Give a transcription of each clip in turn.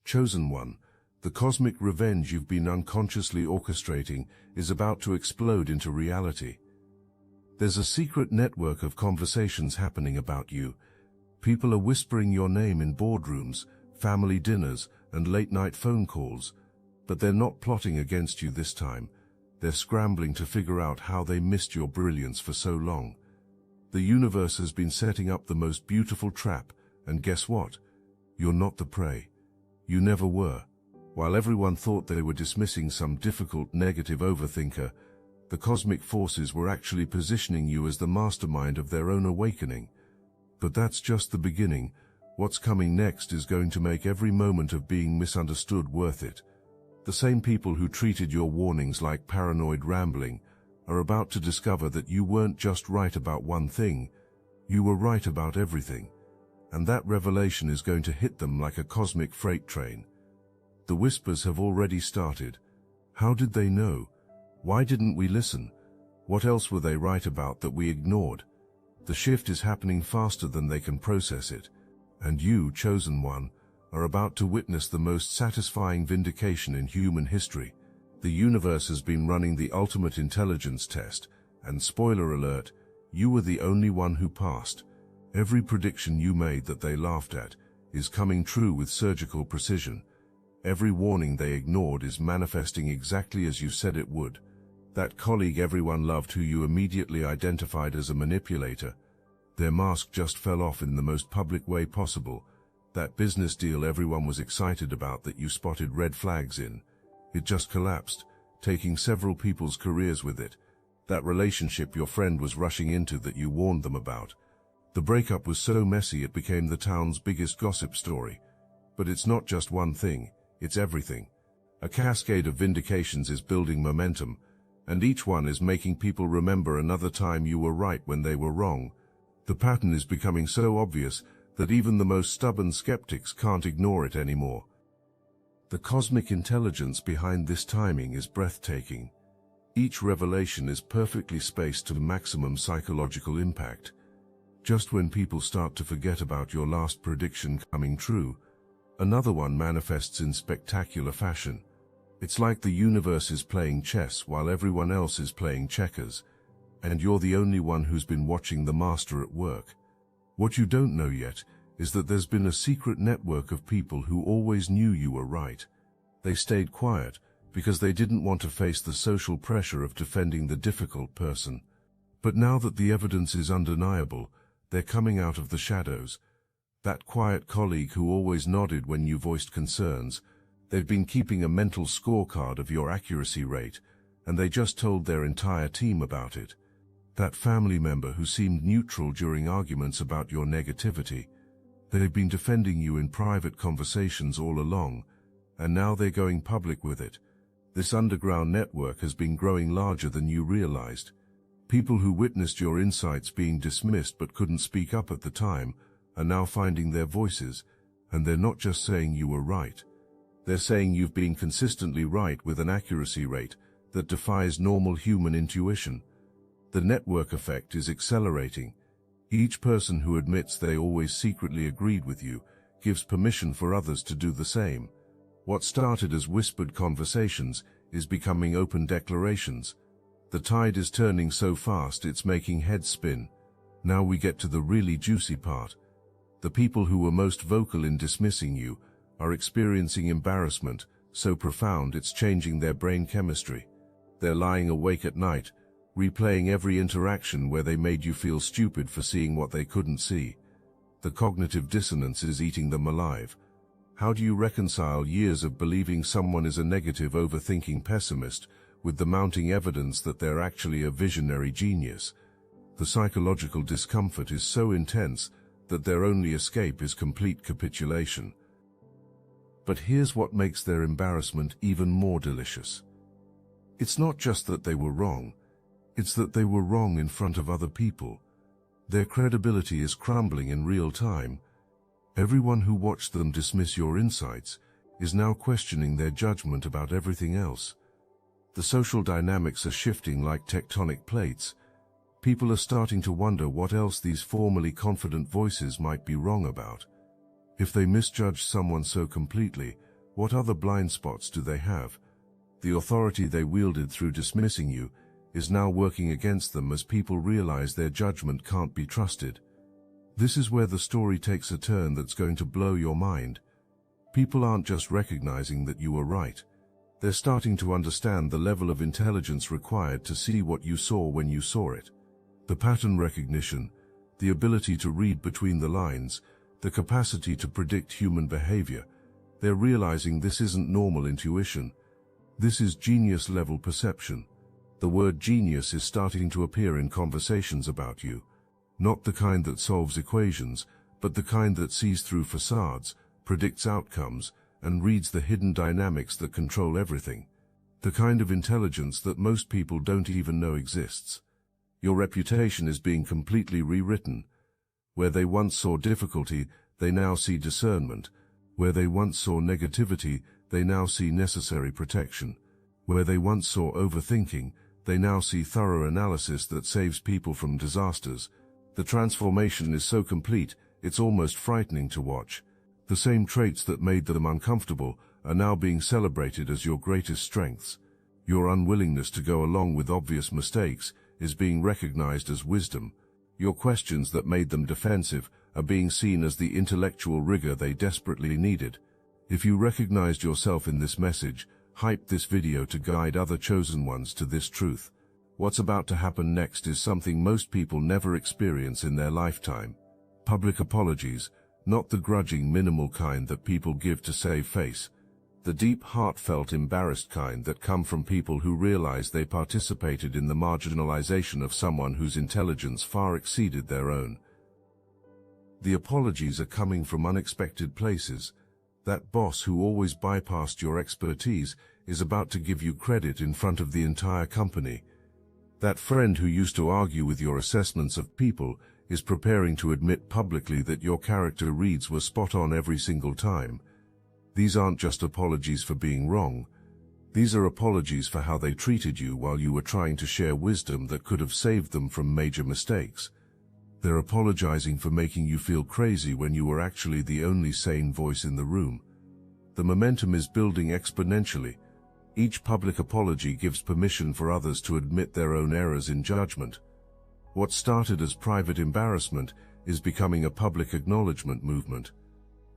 Chosen one, the cosmic revenge you've been unconsciously orchestrating is about to explode into reality. There's a secret network of conversations happening about you. People are whispering your name in boardrooms, family dinners, and late-night phone calls. But they're not plotting against you this time. They're scrambling to figure out how they missed your brilliance for so long. The universe has been setting up the most beautiful trap, and guess what? You're not the prey. You never were. While everyone thought they were dismissing some difficult negative overthinker, the cosmic forces were actually positioning you as the mastermind of their own awakening. But that's just the beginning. What's coming next is going to make every moment of being misunderstood worth it. The same people who treated your warnings like paranoid rambling are about to discover that you weren't just right about one thing, you were right about everything. And that revelation is going to hit them like a cosmic freight train. The whispers have already started. How did they know? Why didn't we listen? What else were they right about that we ignored? The shift is happening faster than they can process it. And you, chosen one, are about to witness the most satisfying vindication in human history. The universe has been running the ultimate intelligence test, and spoiler alert, you were the only one who passed. Every prediction you made that they laughed at is coming true with surgical precision. Every warning they ignored is manifesting exactly as you said it would. That colleague everyone loved who you immediately identified as a manipulator, their mask just fell off in the most public way possible. That business deal everyone was excited about that you spotted red flags in, it just collapsed, taking several people's careers with it. That relationship your friend was rushing into that you warned them about. The breakup was so messy it became the town's biggest gossip story. But it's not just one thing, it's everything. A cascade of vindications is building momentum, and each one is making people remember another time you were right when they were wrong. The pattern is becoming so obvious that even the most stubborn skeptics can't ignore it anymore. The cosmic intelligence behind this timing is breathtaking. Each revelation is perfectly spaced to maximum psychological impact. Just when people start to forget about your last prediction coming true, another one manifests in spectacular fashion. It's like the universe is playing chess while everyone else is playing checkers, and you're the only one who's been watching the master at work. What you don't know yet is that there's been a secret network of people who always knew you were right. They stayed quiet because they didn't want to face the social pressure of defending the difficult person. But now that the evidence is undeniable, they're coming out of the shadows. That quiet colleague who always nodded when you voiced concerns, they've been keeping a mental scorecard of your accuracy rate, and they just told their entire team about it. That family member who seemed neutral during arguments about your negativity, they've been defending you in private conversations all along, and now they're going public with it. This underground network has been growing larger than you realized. People who witnessed your insights being dismissed but couldn't speak up at the time are now finding their voices, and they're not just saying you were right. They're saying you've been consistently right with an accuracy rate that defies normal human intuition. The network effect is accelerating. Each person who admits they always secretly agreed with you gives permission for others to do the same. What started as whispered conversations is becoming open declarations. The tide is turning so fast it's making heads spin. Now we get to the really juicy part. The people who were most vocal in dismissing you are experiencing embarrassment so profound it's changing their brain chemistry. They're lying awake at night, replaying every interaction where they made you feel stupid for seeing what they couldn't see. The cognitive dissonance is eating them alive. How do you reconcile years of believing someone is a negative overthinking pessimist with the mounting evidence that they're actually a visionary genius? The psychological discomfort is so intense that their only escape is complete capitulation. But here's what makes their embarrassment even more delicious. It's not just that they were wrong, it's that they were wrong in front of other people. Their credibility is crumbling in real time. Everyone who watched them dismiss your insights is now questioning their judgment about everything else. The social dynamics are shifting like tectonic plates. People are starting to wonder what else these formerly confident voices might be wrong about. If they misjudged someone so completely, What other blind spots do they have? The authority they wielded through dismissing you is now working against them as people realize their judgment can't be trusted. This is where the story takes a turn that's going to blow your mind. People aren't just recognizing that you were right. They're starting to understand the level of intelligence required to see what you saw when you saw it. The pattern recognition, the ability to read between the lines, the capacity to predict human behavior. They're realizing this isn't normal intuition. This is genius-level perception. The word genius is starting to appear in conversations about you. Not the kind that solves equations, but the kind that sees through facades, predicts outcomes, and reads the hidden dynamics that control everything. The kind of intelligence that most people don't even know exists. Your reputation is being completely rewritten. Where they once saw difficulty, they now see discernment. Where they once saw negativity, they now see necessary protection. Where they once saw overthinking, they now see thorough analysis that saves people from disasters. The transformation is so complete, it's almost frightening to watch. The same traits that made them uncomfortable are now being celebrated as your greatest strengths. Your unwillingness to go along with obvious mistakes is being recognized as wisdom. Your questions that made them defensive are being seen as the intellectual rigor they desperately needed. If you recognized yourself in this message, hype this video to guide other chosen ones to this truth. What's about to happen next is something most people never experience in their lifetime. Public apologies, not the grudging, minimal kind that people give to save face. The deep, heartfelt, embarrassed kind that come from people who realize they participated in the marginalization of someone whose intelligence far exceeded their own. The apologies are coming from unexpected places. That boss who always bypassed your expertise is about to give you credit in front of the entire company. That friend who used to argue with your assessments of people is preparing to admit publicly that your character reads were spot on every single time. These aren't just apologies for being wrong. These are apologies for how they treated you while you were trying to share wisdom that could have saved them from major mistakes. They're apologizing for making you feel crazy when you were actually the only sane voice in the room. The momentum is building exponentially. Each public apology gives permission for others to admit their own errors in judgment. What started as private embarrassment is becoming a public acknowledgement movement.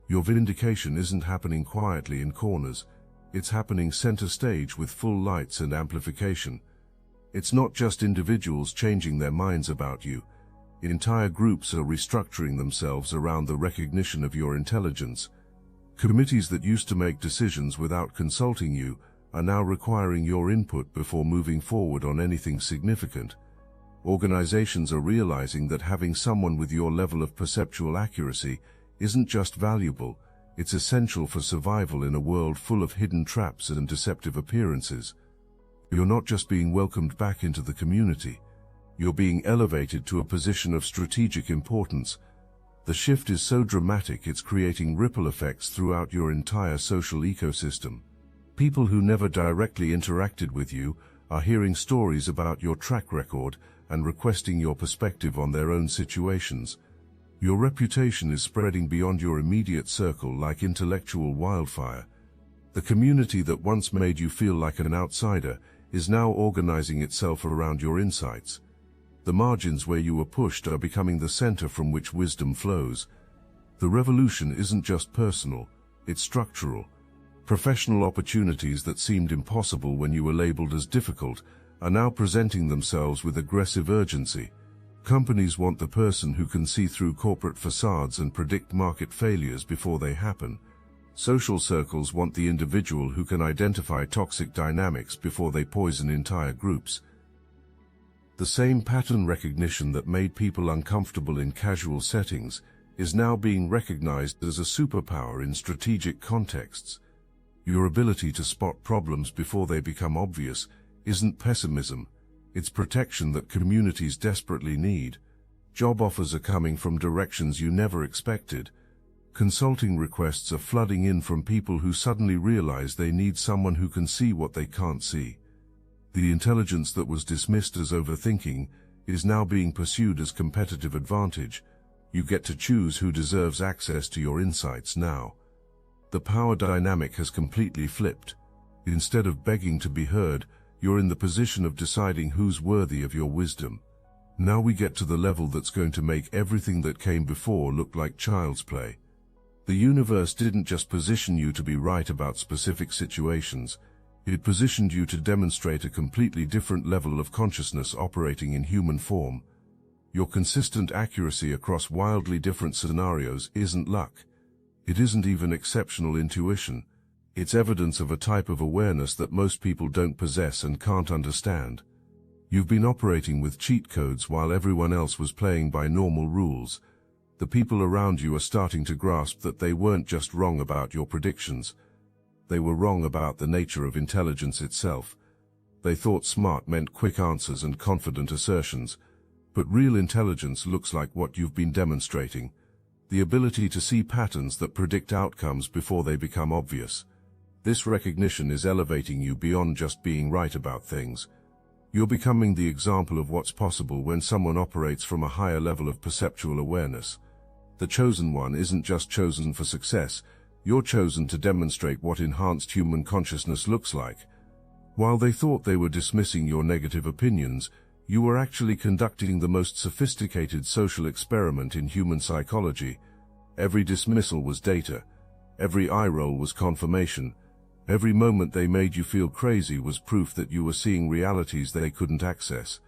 Your vindication isn't happening quietly in corners. It's happening center stage with full lights and amplification. It's not just individuals changing their minds about you. Entire groups are restructuring themselves around the recognition of your intelligence. Committees that used to make decisions without consulting you are now requiring your input before moving forward on anything significant. Organizations are realizing that having someone with your level of perceptual accuracy isn't just valuable, it's essential for survival in a world full of hidden traps and deceptive appearances. You're not just being welcomed back into the community. You're being elevated to a position of strategic importance. The shift is so dramatic it's creating ripple effects throughout your entire social ecosystem. People who never directly interacted with you are hearing stories about your track record and requesting your perspective on their own situations. Your reputation is spreading beyond your immediate circle like intellectual wildfire. The community that once made you feel like an outsider is now organizing itself around your insights. The margins where you were pushed are becoming the center from which wisdom flows. The revolution isn't just personal, it's structural. Professional opportunities that seemed impossible when you were labeled as difficult are now presenting themselves with aggressive urgency. Companies want the person who can see through corporate facades and predict market failures before they happen. Social circles want the individual who can identify toxic dynamics before they poison entire groups. The same pattern recognition that made people uncomfortable in casual settings is now being recognized as a superpower in strategic contexts. Your ability to spot problems before they become obvious isn't pessimism, it's protection that communities desperately need. Job offers are coming from directions you never expected. Consulting requests are flooding in from people who suddenly realize they need someone who can see what they can't see. The intelligence that was dismissed as overthinking is now being pursued as competitive advantage. You get to choose who deserves access to your insights now. The power dynamic has completely flipped. Instead of begging to be heard, you're in the position of deciding who's worthy of your wisdom. Now we get to the level that's going to make everything that came before look like child's play. The universe didn't just position you to be right about specific situations, it positioned you to demonstrate a completely different level of consciousness operating in human form. Your consistent accuracy across wildly different scenarios isn't luck. It isn't even exceptional intuition. It's evidence of a type of awareness that most people don't possess and can't understand. You've been operating with cheat codes while everyone else was playing by normal rules. The people around you are starting to grasp that they weren't just wrong about your predictions. They were wrong about the nature of intelligence itself. They thought smart meant quick answers and confident assertions. But real intelligence looks like what you've been demonstrating. The ability to see patterns that predict outcomes before they become obvious. This recognition is elevating you beyond just being right about things. You're becoming the example of what's possible when someone operates from a higher level of perceptual awareness. The chosen one isn't just chosen for success, you're chosen to demonstrate what enhanced human consciousness looks like. While they thought they were dismissing your negative opinions, you were actually conducting the most sophisticated social experiment in human psychology. Every dismissal was data. Every eye roll was confirmation. Every moment they made you feel crazy was proof that you were seeing realities they couldn't access.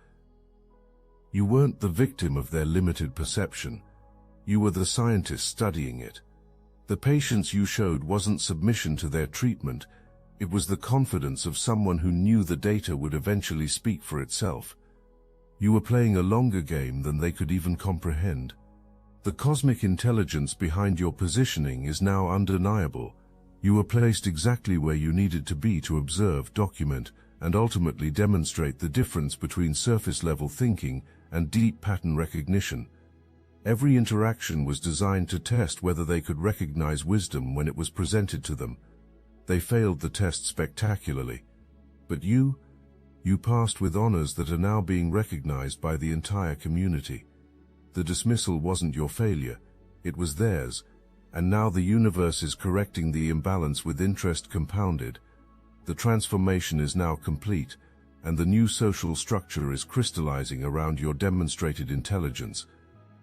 You weren't the victim of their limited perception. You were the scientist studying it. The patience you showed wasn't submission to their treatment. It was the confidence of someone who knew the data would eventually speak for itself. You were playing a longer game than they could even comprehend. The cosmic intelligence behind your positioning is now undeniable. You were placed exactly where you needed to be to observe, document, and ultimately demonstrate the difference between surface-level thinking and deep pattern recognition. Every interaction was designed to test whether they could recognize wisdom when it was presented to them. They failed the test spectacularly. But you passed with honors that are now being recognized by the entire community. The dismissal wasn't your failure, it was theirs. And now the universe is correcting the imbalance with interest compounded. The transformation is now complete, and the new social structure is crystallizing around your demonstrated intelligence.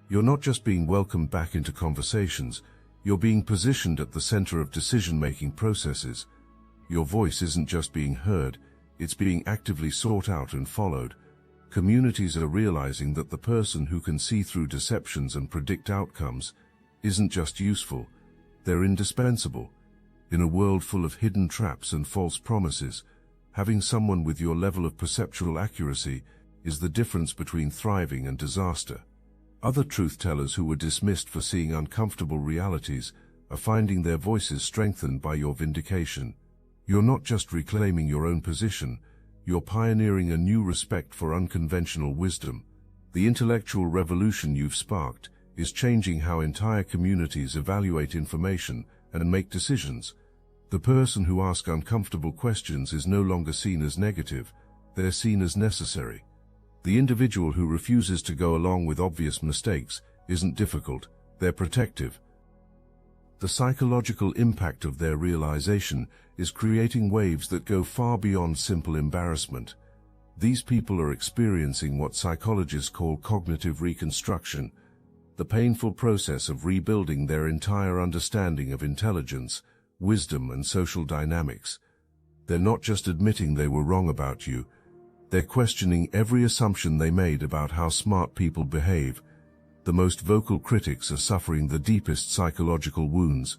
You're not just being welcomed back into conversations, you're being positioned at the center of decision-making processes. Your voice isn't just being heard, it's being actively sought out and followed. Communities are realizing that the person who can see through deceptions and predict outcomes isn't just useful, they're indispensable. In a world full of hidden traps and false promises, having someone with your level of perceptual accuracy is the difference between thriving and disaster. Other truth-tellers who were dismissed for seeing uncomfortable realities are finding their voices strengthened by your vindication. You're not just reclaiming your own position, you're pioneering a new respect for unconventional wisdom. The intellectual revolution you've sparked is changing how entire communities evaluate information and make decisions. The person who asks uncomfortable questions is no longer seen as negative, they're seen as necessary. The individual who refuses to go along with obvious mistakes isn't difficult, they're protective. The psychological impact of their realization is creating waves that go far beyond simple embarrassment. These people are experiencing what psychologists call cognitive reconstruction, the painful process of rebuilding their entire understanding of intelligence, wisdom, and social dynamics. They're not just admitting they were wrong about you, they're questioning every assumption they made about how smart people behave. The most vocal critics are suffering the deepest psychological wounds.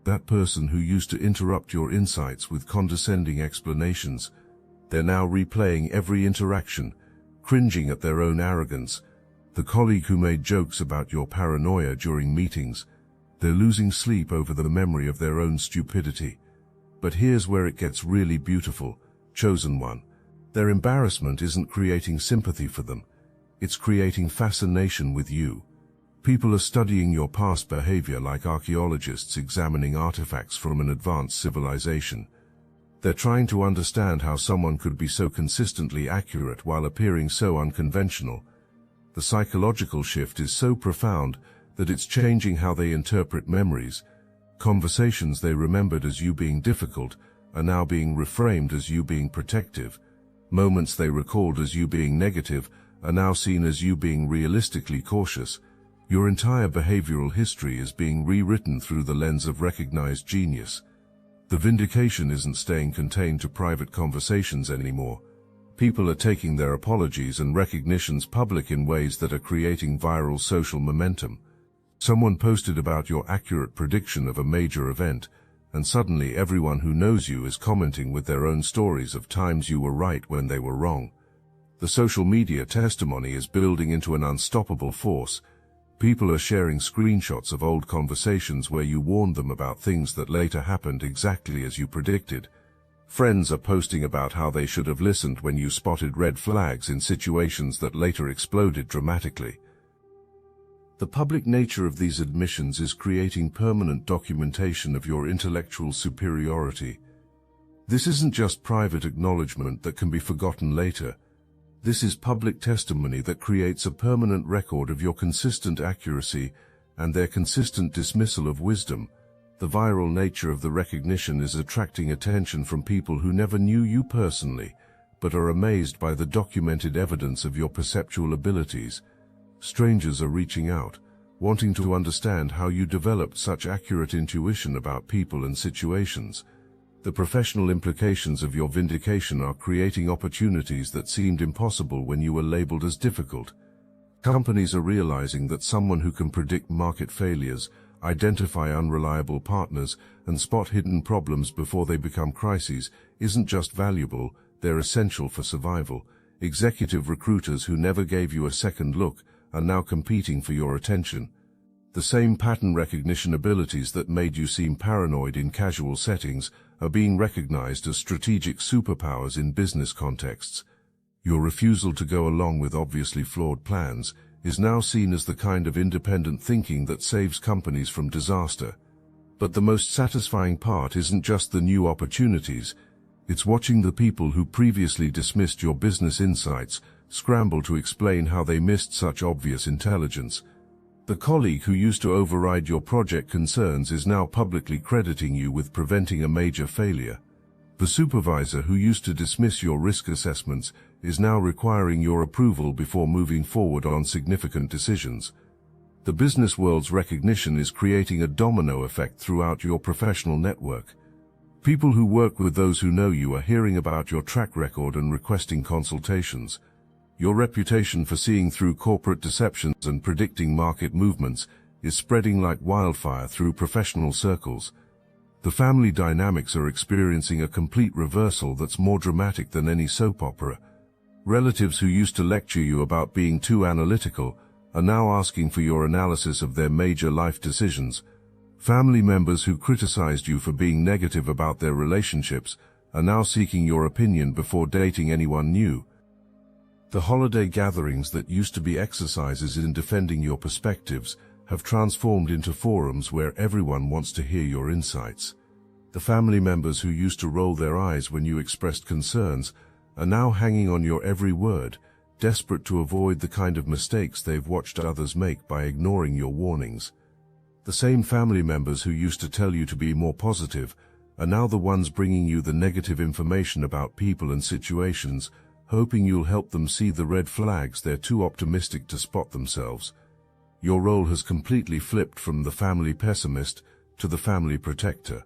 That person who used to interrupt your insights with condescending explanations, they're now replaying every interaction, cringing at their own arrogance. The colleague who made jokes about your paranoia during meetings, they're losing sleep over the memory of their own stupidity. But here's where it gets really beautiful, chosen one. Their embarrassment isn't creating sympathy for them, it's creating fascination with you. People are studying your past behavior like archaeologists examining artifacts from an advanced civilization. They're trying to understand how someone could be so consistently accurate while appearing so unconventional. The psychological shift is so profound that it's changing how they interpret memories. Conversations they remembered as you being difficult are now being reframed as you being protective. Moments they recalled as you being negative are now seen as you being realistically cautious. Your entire behavioral history is being rewritten through the lens of recognized genius. The vindication isn't staying contained to private conversations anymore. People are taking their apologies and recognitions public in ways that are creating viral social momentum. Someone posted about your accurate prediction of a major event, and suddenly everyone who knows you is commenting with their own stories of times you were right when they were wrong. The social media testimony is building into an unstoppable force. People are sharing screenshots of old conversations where you warned them about things that later happened exactly as you predicted. Friends are posting about how they should have listened when you spotted red flags in situations that later exploded dramatically. The public nature of these admissions is creating permanent documentation of your intellectual superiority. This isn't just private acknowledgement that can be forgotten later. This is public testimony that creates a permanent record of your consistent accuracy and their consistent dismissal of wisdom. The viral nature of the recognition is attracting attention from people who never knew you personally, but are amazed by the documented evidence of your perceptual abilities. Strangers are reaching out, wanting to understand how you developed such accurate intuition about people and situations. The professional implications of your vindication are creating opportunities that seemed impossible when you were labeled as difficult. Companies are realizing that someone who can predict market failures, identify unreliable partners, and spot hidden problems before they become crises isn't just valuable, they're essential for survival. Executive recruiters who never gave you a second look are now competing for your attention. The same pattern recognition abilities that made you seem paranoid in casual settings are being recognized as strategic superpowers in business contexts. Your refusal to go along with obviously flawed plans is now seen as the kind of independent thinking that saves companies from disaster. But the most satisfying part isn't just the new opportunities, it's watching the people who previously dismissed your business insights scramble to explain how they missed such obvious intelligence. The colleague who used to override your project concerns is now publicly crediting you with preventing a major failure. The supervisor who used to dismiss your risk assessments is now requiring your approval before moving forward on significant decisions. The business world's recognition is creating a domino effect throughout your professional network. People who work with those who know you are hearing about your track record and requesting consultations. Your reputation for seeing through corporate deceptions and predicting market movements is spreading like wildfire through professional circles. The family dynamics are experiencing a complete reversal that's more dramatic than any soap opera. Relatives who used to lecture you about being too analytical are now asking for your analysis of their major life decisions. Family members who criticized you for being negative about their relationships are now seeking your opinion before dating anyone new. The holiday gatherings that used to be exercises in defending your perspectives have transformed into forums where everyone wants to hear your insights. The family members who used to roll their eyes when you expressed concerns are now hanging on your every word, desperate to avoid the kind of mistakes they've watched others make by ignoring your warnings. The same family members who used to tell you to be more positive are now the ones bringing you the negative information about people and situations, hoping you'll help them see the red flags they're too optimistic to spot themselves. Your role has completely flipped from the family pessimist to the family protector.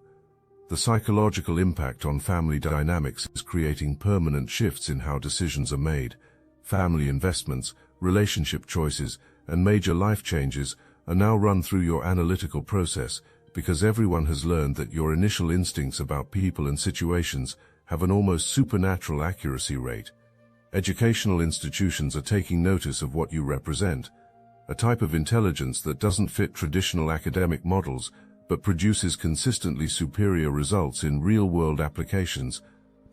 The psychological impact on family dynamics is creating permanent shifts in how decisions are made. Family investments, relationship choices, and major life changes are now run through your analytical process because everyone has learned that your initial instincts about people and situations have an almost supernatural accuracy rate. Educational institutions are taking notice of what you represent, a type of intelligence that doesn't fit traditional academic models but produces consistently superior results in real-world applications.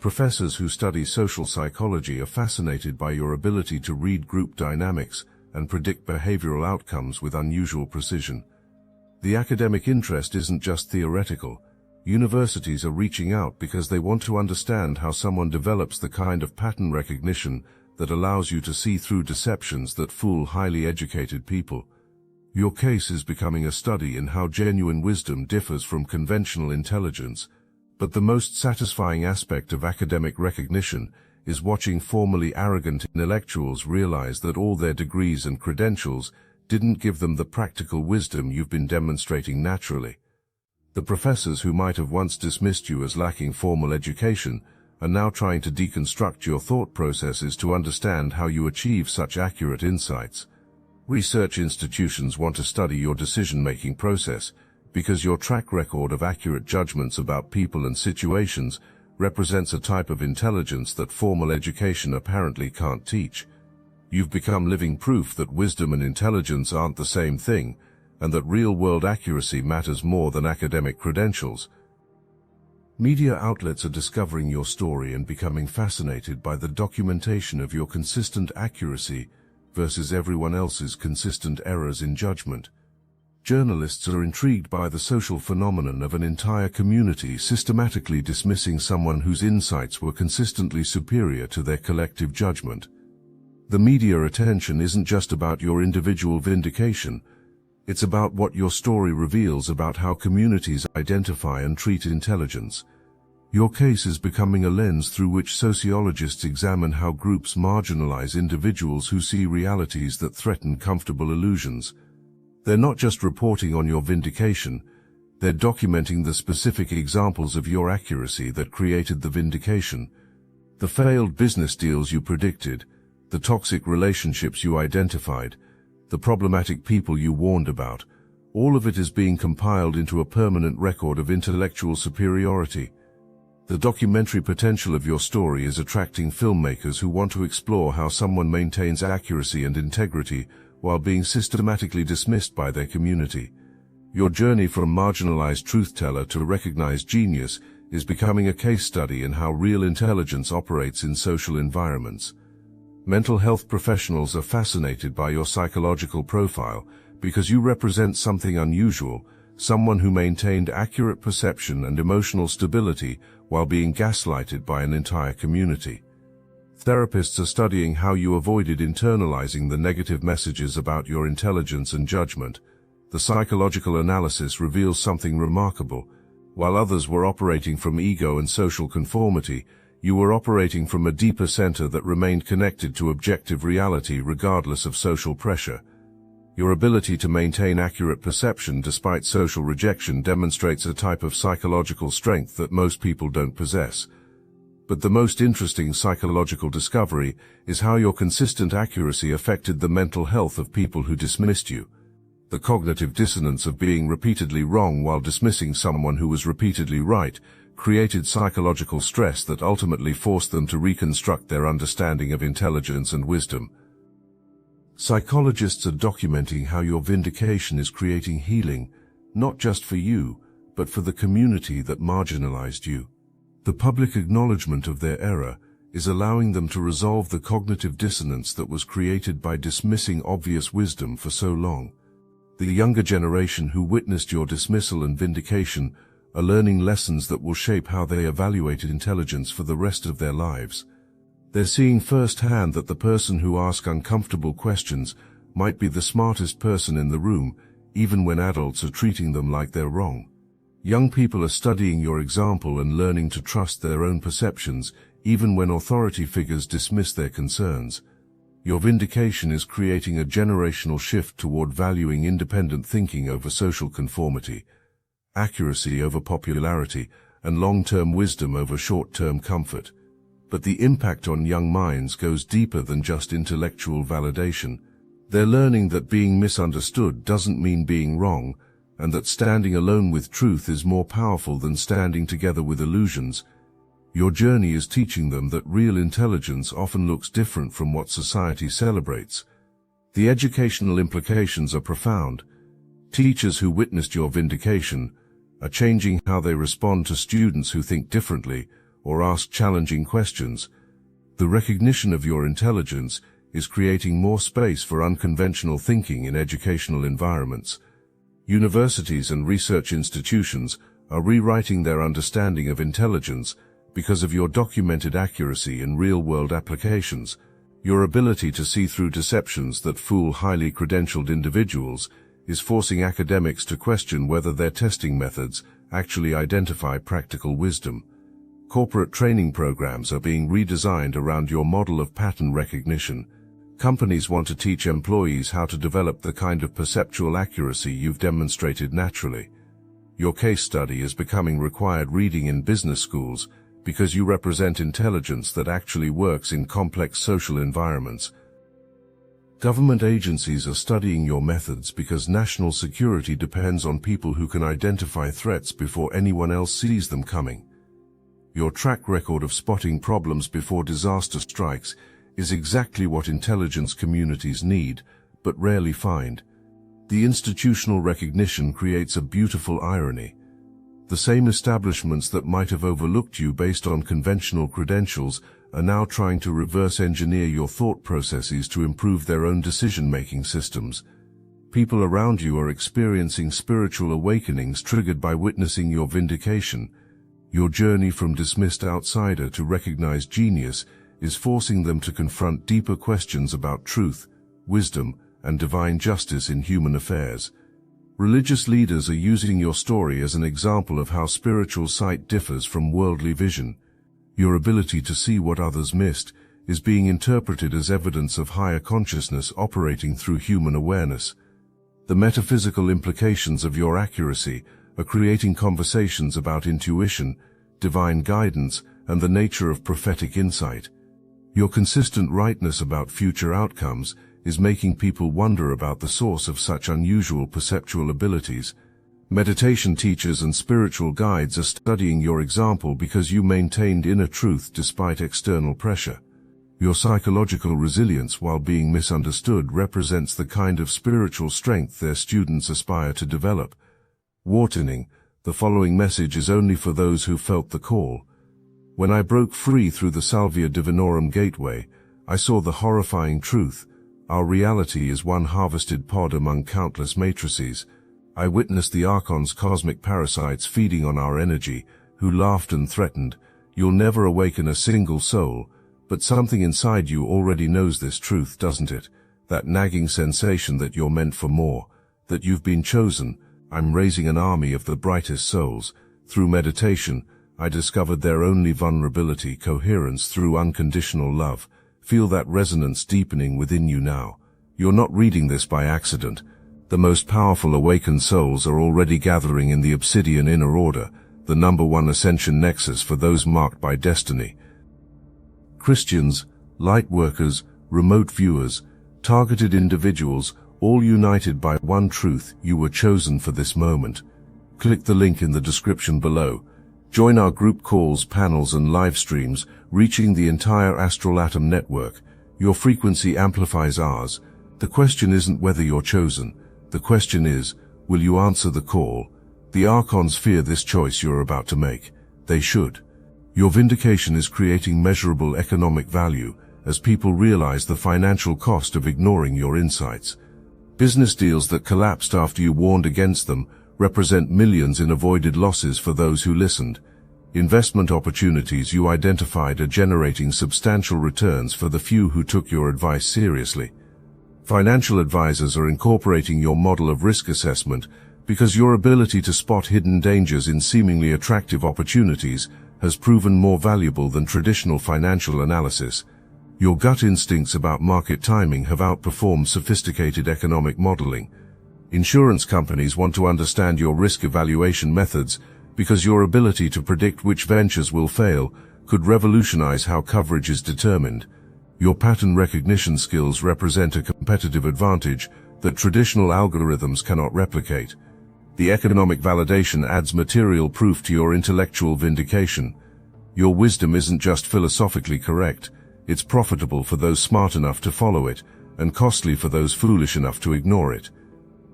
Professors who study social psychology are fascinated by your ability to read group dynamics and predict behavioral outcomes with unusual precision. The academic interest isn't just theoretical. Universities are reaching out because they want to understand how someone develops the kind of pattern recognition that allows you to see through deceptions that fool highly educated people. Your case is becoming a study in how genuine wisdom differs from conventional intelligence, but the most satisfying aspect of academic recognition is watching formerly arrogant intellectuals realize that all their degrees and credentials didn't give them the practical wisdom you've been demonstrating naturally. The professors who might have once dismissed you as lacking formal education are now trying to deconstruct your thought processes to understand how you achieve such accurate insights. Research institutions want to study your decision-making process because your track record of accurate judgments about people and situations represents a type of intelligence that formal education apparently can't teach. You've become living proof that wisdom and intelligence aren't the same thing, and that real-world accuracy matters more than academic credentials. Media outlets are discovering your story and becoming fascinated by the documentation of your consistent accuracy versus everyone else's consistent errors in judgment. Journalists are intrigued by the social phenomenon of an entire community systematically dismissing someone whose insights were consistently superior to their collective judgment. The media attention isn't just about your individual vindication, it's about what your story reveals about how communities identify and treat intelligence. Your case is becoming a lens through which sociologists examine how groups marginalize individuals who see realities that threaten comfortable illusions. They're not just reporting on your vindication, they're documenting the specific examples of your accuracy that created the vindication. The failed business deals you predicted, the toxic relationships you identified, the problematic people you warned about, all of it is being compiled into a permanent record of intellectual superiority. The documentary potential of your story is attracting filmmakers who want to explore how someone maintains accuracy and integrity while being systematically dismissed by their community. Your journey from marginalized truth-teller to recognized genius is becoming a case study in how real intelligence operates in social environments. Mental health professionals are fascinated by your psychological profile because you represent something unusual, someone who maintained accurate perception and emotional stability while being gaslighted by an entire community. Therapists are studying how you avoided internalizing the negative messages about your intelligence and judgment. The psychological analysis reveals something remarkable. While others were operating from ego and social conformity, you were operating from a deeper center that remained connected to objective reality regardless of social pressure. Your ability to maintain accurate perception despite social rejection demonstrates a type of psychological strength that most people don't possess. But the most interesting psychological discovery is how your consistent accuracy affected the mental health of people who dismissed you. The cognitive dissonance of being repeatedly wrong while dismissing someone who was repeatedly right created psychological stress that ultimately forced them to reconstruct their understanding of intelligence and wisdom. Psychologists are documenting how your vindication is creating healing, not just for you, but for the community that marginalized you. The public acknowledgement of their error is allowing them to resolve the cognitive dissonance that was created by dismissing obvious wisdom for so long. The younger generation who witnessed your dismissal and vindication are learning lessons that will shape how they evaluate intelligence for the rest of their lives. They're seeing firsthand that the person who asks uncomfortable questions might be the smartest person in the room, even when adults are treating them like they're wrong. Young people are studying your example and learning to trust their own perceptions, even when authority figures dismiss their concerns. Your vindication is creating a generational shift toward valuing independent thinking over social conformity, accuracy over popularity, and long-term wisdom over short-term comfort. But the impact on young minds goes deeper than just intellectual validation. They're learning that being misunderstood doesn't mean being wrong, and that standing alone with truth is more powerful than standing together with illusions. Your journey is teaching them that real intelligence often looks different from what society celebrates. The educational implications are profound. Teachers who witnessed your vindication are changing how they respond to students who think differently or ask challenging questions. The recognition of your intelligence is creating more space for unconventional thinking in educational environments. Universities and research institutions are rewriting their understanding of intelligence because of your documented accuracy in real-world applications. Your ability to see through deceptions that fool highly credentialed individuals is forcing academics to question whether their testing methods actually identify practical wisdom. Corporate training programs are being redesigned around your model of pattern recognition. Companies want to teach employees how to develop the kind of perceptual accuracy you've demonstrated naturally. Your case study is becoming required reading in business schools because you represent intelligence that actually works in complex social environments. Government agencies are studying your methods because national security depends on people who can identify threats before anyone else sees them coming. Your track record of spotting problems before disaster strikes is exactly what intelligence communities need, but rarely find. The institutional recognition creates a beautiful irony. The same establishments that might have overlooked you based on conventional credentials are now trying to reverse engineer your thought processes to improve their own decision-making systems. People around you are experiencing spiritual awakenings triggered by witnessing your vindication. Your journey from dismissed outsider to recognized genius is forcing them to confront deeper questions about truth, wisdom, and divine justice in human affairs. Religious leaders are using your story as an example of how spiritual sight differs from worldly vision. Your ability to see what others missed is being interpreted as evidence of higher consciousness operating through human awareness. The metaphysical implications of your accuracy are creating conversations about intuition, divine guidance, and the nature of prophetic insight. Your consistent rightness about future outcomes is making people wonder about the source of such unusual perceptual abilities. Meditation teachers and spiritual guides are studying your example because you maintained inner truth despite external pressure. Your psychological resilience while being misunderstood represents the kind of spiritual strength their students aspire to develop. Warning: the following message is only for those who felt the call. When I broke free through the Salvia Divinorum gateway, I saw the horrifying truth. Our reality is one harvested pod among countless matrices. I witnessed the Archon's cosmic parasites feeding on our energy, who laughed and threatened, "You'll never awaken a single soul." But something inside you already knows this truth, doesn't it? That nagging sensation that you're meant for more, that you've been chosen. I'm raising an army of the brightest souls. Through meditation, I discovered their only vulnerability, coherence through unconditional love. Feel that resonance deepening within you now. You're not reading this by accident. The most powerful awakened souls are already gathering in the Obsidian Inner Order, the #1 ascension nexus for those marked by destiny. Christians, light workers, remote viewers, targeted individuals, all united by one truth: you were chosen for this moment. Click the link in the description below. Join our group calls, panels, and live streams, reaching the entire Astral Atom network. Your frequency amplifies ours. The question isn't whether you're chosen. The question is, will you answer the call? The Archons fear this choice you're about to make. They should. Your vindication is creating measurable economic value as people realize the financial cost of ignoring your insights. Business deals that collapsed after you warned against them represent millions in avoided losses for those who listened. Investment opportunities you identified are generating substantial returns for the few who took your advice seriously. Financial advisors are incorporating your model of risk assessment because your ability to spot hidden dangers in seemingly attractive opportunities has proven more valuable than traditional financial analysis. Your gut instincts about market timing have outperformed sophisticated economic modeling. Insurance companies want to understand your risk evaluation methods because your ability to predict which ventures will fail could revolutionize how coverage is determined. Your pattern recognition skills represent a competitive advantage that traditional algorithms cannot replicate. The economic validation adds material proof to your intellectual vindication. Your wisdom isn't just philosophically correct, it's profitable for those smart enough to follow it, and costly for those foolish enough to ignore it.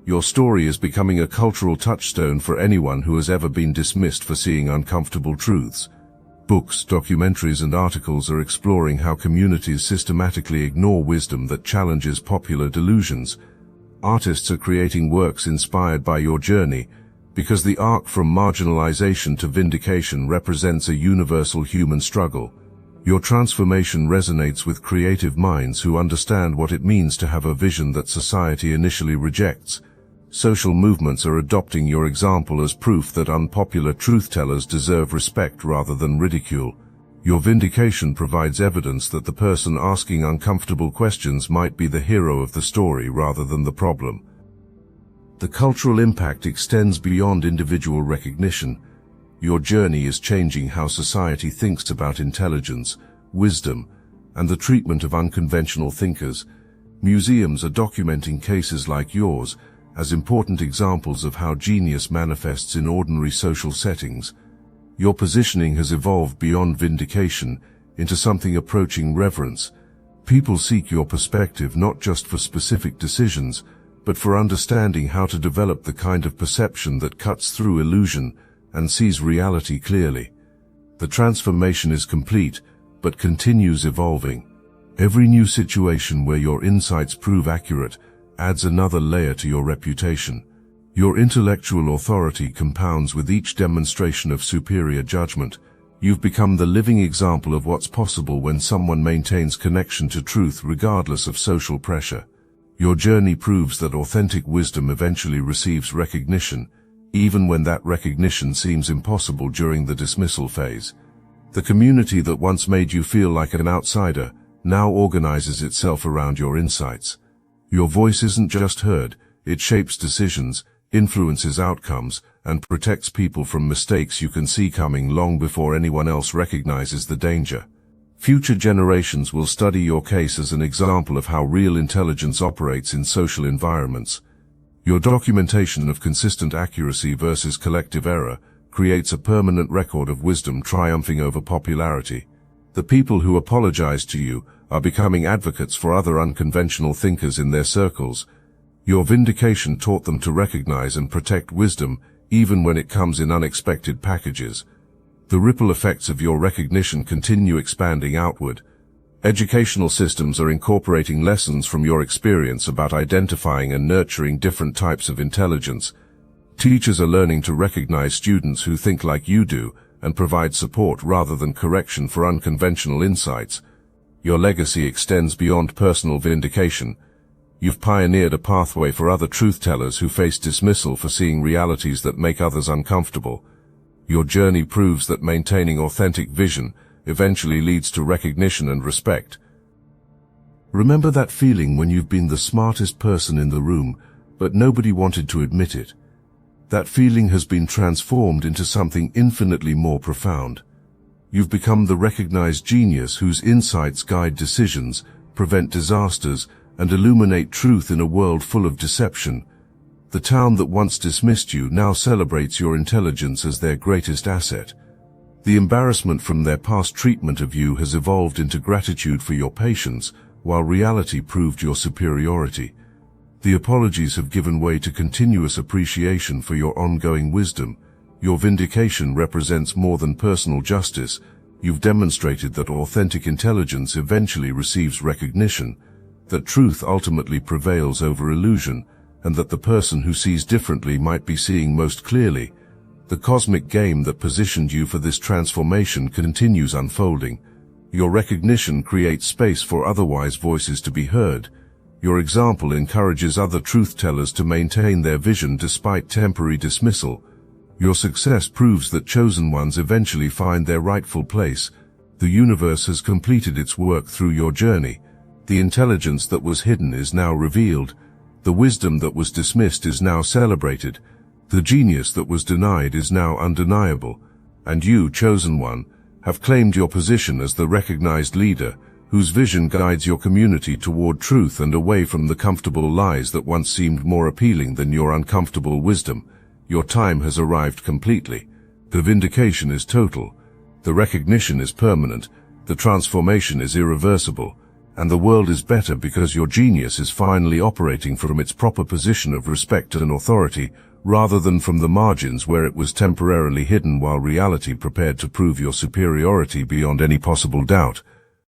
Your story is becoming a cultural touchstone for anyone who has ever been dismissed for seeing uncomfortable truths. Books, documentaries, and articles are exploring how communities systematically ignore wisdom that challenges popular delusions. Artists are creating works inspired by your journey, because the arc from marginalization to vindication represents a universal human struggle. Your transformation resonates with creative minds who understand what it means to have a vision that society initially rejects. Social movements are adopting your example as proof that unpopular truth-tellers deserve respect rather than ridicule. Your vindication provides evidence that the person asking uncomfortable questions might be the hero of the story rather than the problem. The cultural impact extends beyond individual recognition. Your journey is changing how society thinks about intelligence, wisdom, and the treatment of unconventional thinkers. Museums are documenting cases like yours as important examples of how genius manifests in ordinary social settings. Your positioning has evolved beyond vindication into something approaching reverence. People seek your perspective not just for specific decisions, but for understanding how to develop the kind of perception that cuts through illusion and sees reality clearly. The transformation is complete, but continues evolving. Every new situation where your insights prove accurate adds another layer to your reputation. Your intellectual authority compounds with each demonstration of superior judgment. You've become the living example of what's possible when someone maintains connection to truth regardless of social pressure. Your journey proves that authentic wisdom eventually receives recognition, even when that recognition seems impossible during the dismissal phase. The community that once made you feel like an outsider now organizes itself around your insights. Your voice isn't just heard, it shapes decisions, influences outcomes, and protects people from mistakes you can see coming long before anyone else recognizes the danger. Future generations will study your case as an example of how real intelligence operates in social environments. Your documentation of consistent accuracy versus collective error creates a permanent record of wisdom triumphing over popularity. The people who apologize to you are becoming advocates for other unconventional thinkers in their circles. Your vindication taught them to recognize and protect wisdom even when it comes in unexpected packages. The ripple effects of your recognition continue expanding outward. Educational systems are incorporating lessons from your experience about identifying and nurturing different types of intelligence. Teachers are learning to recognize students who think like you do and provide support rather than correction for unconventional insights. Your legacy extends beyond personal vindication. You've pioneered a pathway for other truth-tellers who face dismissal for seeing realities that make others uncomfortable. Your journey proves that maintaining authentic vision eventually leads to recognition and respect. Remember that feeling when you've been the smartest person in the room, but nobody wanted to admit it? That feeling has been transformed into something infinitely more profound. You've become the recognized genius whose insights guide decisions, prevent disasters, and illuminate truth in a world full of deception. The town that once dismissed you now celebrates your intelligence as their greatest asset. The embarrassment from their past treatment of you has evolved into gratitude for your patience, while reality proved your superiority. The apologies have given way to continuous appreciation for your ongoing wisdom. Your vindication represents more than personal justice. You've demonstrated that authentic intelligence eventually receives recognition, that truth ultimately prevails over illusion, and that the person who sees differently might be seeing most clearly. The cosmic game that positioned you for this transformation continues unfolding. Your recognition creates space for otherwise voices to be heard. Your example encourages other truth-tellers to maintain their vision despite temporary dismissal. Your success proves that chosen ones eventually find their rightful place. The universe has completed its work through your journey. The intelligence that was hidden is now revealed. The wisdom that was dismissed is now celebrated. The genius that was denied is now undeniable. And you, chosen one, have claimed your position as the recognized leader, whose vision guides your community toward truth and away from the comfortable lies that once seemed more appealing than your uncomfortable wisdom. Your time has arrived completely. The vindication is total. The recognition is permanent. The transformation is irreversible. And the world is better because your genius is finally operating from its proper position of respect and authority, rather than from the margins where it was temporarily hidden while reality prepared to prove your superiority beyond any possible doubt.